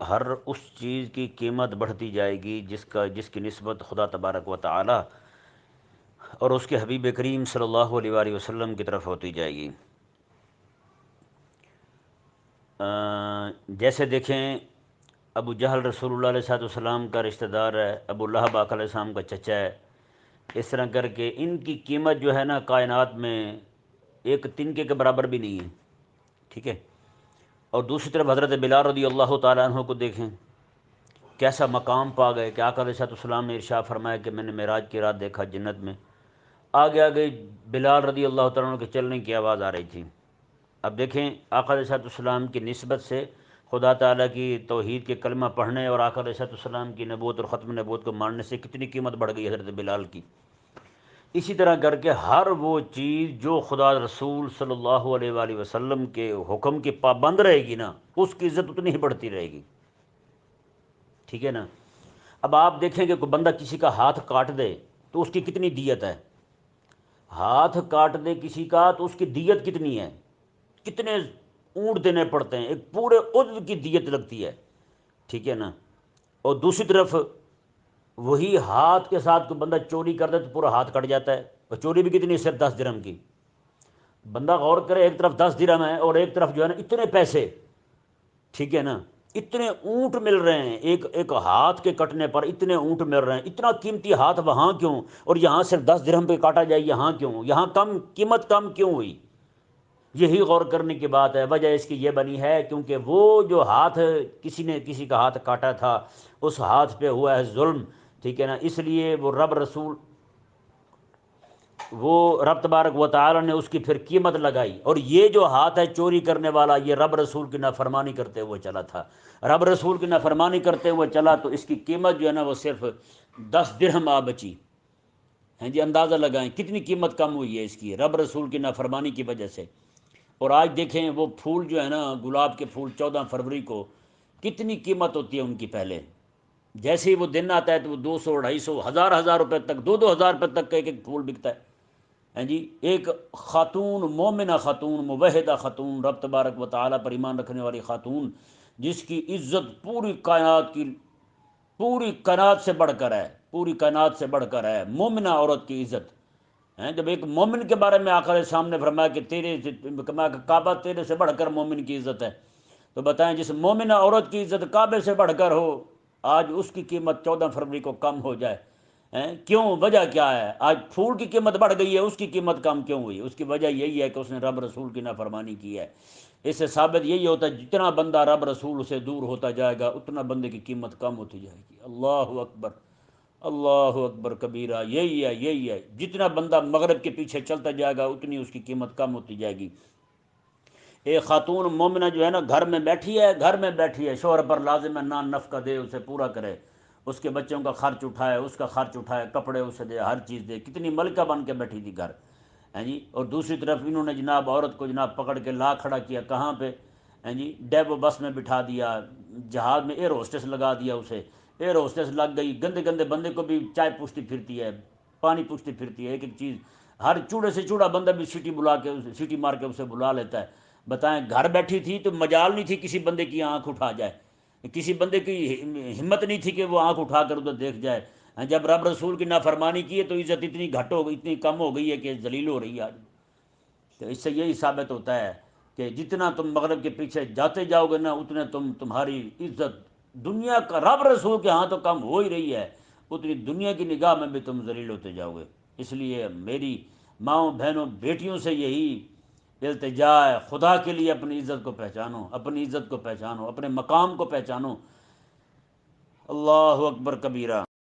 ہر اس چیز کی قیمت بڑھتی جائے گی جس کی نسبت خدا تبارک و تعالی اور اس کے حبیب کریم صلی اللہ علیہ وآلہ وسلم کی طرف ہوتی جائے گی۔ جیسے دیکھیں ابو جہل رسول اللہ علیہ والسلام کا رشتہ دار ہے، ابو لہب آقا علیہ السلام کا چچا ہے، اس طرح کر کے ان کی قیمت جو ہے نا کائنات میں ایک تنکے کے برابر بھی نہیں ہے، ٹھیک ہے۔ اور دوسری طرف حضرت بلال رضی اللہ تعالیٰ عنہ کو دیکھیں، کیسا مقام پا گئے کہ آقا علیہ السلام نے ارشاد فرمایا کہ میں نے معراج کی رات دیکھا جنت میں، آگے آگے بلال رضی اللہ تعالیٰ عنہ کے چلنے کی آواز آ رہی تھی۔ اب دیکھیں آقا علیہ السلام کی نسبت سے خدا تعالیٰ کی توحید کے کلمہ پڑھنے اور آقا علیہ السلام کی نبوت اور ختم نبوت کو ماننے سے کتنی قیمت بڑھ گئی حضرت بلال کی۔ اسی طرح کر کے ہر وہ چیز جو خدا رسول صلی اللہ علیہ وآلہ وسلم کے حکم کی پابند رہے گی نا، اس کی عزت اتنی ہی بڑھتی رہے گی، ٹھیک ہے نا۔ اب آپ دیکھیں کہ کوئی بندہ کسی کا ہاتھ کاٹ دے تو اس کی کتنی دیت ہے، ہاتھ کاٹ دے کسی کا تو اس کی دیت کتنی ہے، کتنے اونٹ دینے پڑتے ہیں، ایک پورے عضو کی دیت لگتی ہے، ٹھیک ہے نا۔ اور دوسری طرف وہی ہاتھ کے ساتھ کوئی بندہ چوری کر دے تو پورا ہاتھ کٹ جاتا ہے، اور چوری بھی کتنی، صرف 10 درہم کی۔ بندہ غور کرے، ایک طرف 10 درہم ہے اور ایک طرف جو ہے نا اتنے پیسے، ٹھیک ہے نا، اتنے اونٹ مل رہے ہیں، ایک ہاتھ کے کٹنے پر اتنے اونٹ مل رہے ہیں، اتنا قیمتی ہاتھ وہاں کیوں، اور یہاں صرف 10 درہم پہ کاٹا جائے، یہاں کیوں، یہاں کم قیمت کم کیوں ہوئی؟ یہی غور کرنے کی بات ہے۔ وجہ اس کی یہ بنی ہے کیونکہ وہ جو ہاتھ کسی نے کسی کا ہاتھ کاٹا تھا، اس ہاتھ پہ ہوا ہے ظلم، ٹھیک ہے نا، اس لیے وہ رب تبارک و تعالی نے اس کی پھر قیمت لگائی۔ اور یہ جو ہاتھ ہے چوری کرنے والا، یہ رب رسول کی نافرمانی کرتے ہوئے چلا تھا، رب رسول کی نافرمانی کرتے ہوئے چلا، تو اس کی قیمت جو ہے نا وہ صرف 10 درہم آ بچی ہیں جی۔ اندازہ لگائیں کتنی قیمت کم ہوئی ہے اس کی رب رسول کی نافرمانی کی وجہ سے۔ اور آج دیکھیں وہ پھول جو ہے نا، گلاب کے پھول 14 فروری کو کتنی قیمت ہوتی ہے ان کی، پہلے جیسے ہی وہ دن آتا ہے تو وہ 200 250 ہزار روپے تک، 2,000 روپے تک کا ایک پھول بکتا ہے، ہیں جی۔ ایک خاتون، مومنہ خاتون، موحدہ خاتون، رب تبارک و تعالیٰ پر ایمان رکھنے والی خاتون، جس کی عزت پوری کائنات سے بڑھ کر ہے، پوری کائنات سے بڑھ کر ہے مومنہ عورت کی عزت ہیں۔ جب ایک مومن کے بارے میں آقا علیہ السلام نے فرمایا کہ کعبہ تیرے سے بڑھ کر مومن کی عزت ہے، تو بتائیں جس مومنہ عورت کی عزت کعبے سے بڑھ کر ہو، آج اس کی قیمت 14 فروری کو کم ہو جائے، کیوں؟ وجہ کیا ہے؟ آج پھول کی قیمت بڑھ گئی ہے، اس کی قیمت کم کیوں ہوئی؟ اس کی وجہ یہی ہے کہ اس نے رب رسول کی نافرمانی کی ہے۔ اس سے ثابت یہی ہوتا ہے جتنا بندہ رب رسول سے دور ہوتا جائے گا اتنا بندے کی قیمت کم ہوتی جائے گی۔ اللہ اکبر، اللہ اکبر کبیرہ، یہی ہے، جتنا بندہ مغرب کے پیچھے چلتا جائے گا اتنی اس کی قیمت کم ہوتی جائے گی۔ ایک خاتون مومنہ جو ہے نا گھر میں بیٹھی ہے، شوہر پر لازم ہے نان نفقہ دے، اسے پورا کرے، اس کے بچوں کا خرچ اٹھائے، اس کا خرچ اٹھائے، کپڑے اسے دے، ہر چیز دے، کتنی ملکہ بن کے بیٹھی تھی گھر، ہیں جی۔ اور دوسری طرف انہوں نے جناب عورت کو جناب پکڑ کے لا کھڑا کیا، کہاں پہ؟ ہیں جی، ڈیبو بس میں بٹھا دیا، جہاز میں ایئر ہوسٹس لگا دیا، اسے ایئر ہوسٹس لگ گئی، گندے گندے بندے کو بھی چائے پوچھتی پھرتی ہے، پانی پوچھتی پھرتی ہے، ایک چیز، ہر چوڑے سے چوڑا بندہ بھی سیٹی مار کے اسے بلا لیتا ہے۔ بتائیں گھر بیٹھی تھی تو مجال نہیں تھی کسی بندے کی آنکھ اٹھا جائے، کسی بندے کی ہمت نہیں تھی کہ وہ آنکھ اٹھا کر ادھر دیکھ جائے۔ جب رب رسول کی نافرمانی کی ہے تو عزت اتنی گھٹ ہو گئی، اتنی کم ہو گئی ہے کہ ذلیل ہو رہی ہے آج۔ تو اس سے یہی ثابت ہوتا ہے کہ جتنا تم مغرب کے پیچھے جاتے جاؤ گے نا، اتنے تمہاری عزت دنیا کا رب رسول کے ہاں تو کم ہو ہی رہی ہے، اتنی دنیا کی نگاہ میں بھی تم ذلیل ہوتے جاؤ گے۔ اس لیے میری ماؤں، بہنوں، بیٹیوں سے یہی التجا ہے، خدا کے لیے اپنی عزت کو پہچانو، اپنی عزت کو پہچانو، اپنے مقام کو پہچانو۔ اللہ اکبر کبیرہ۔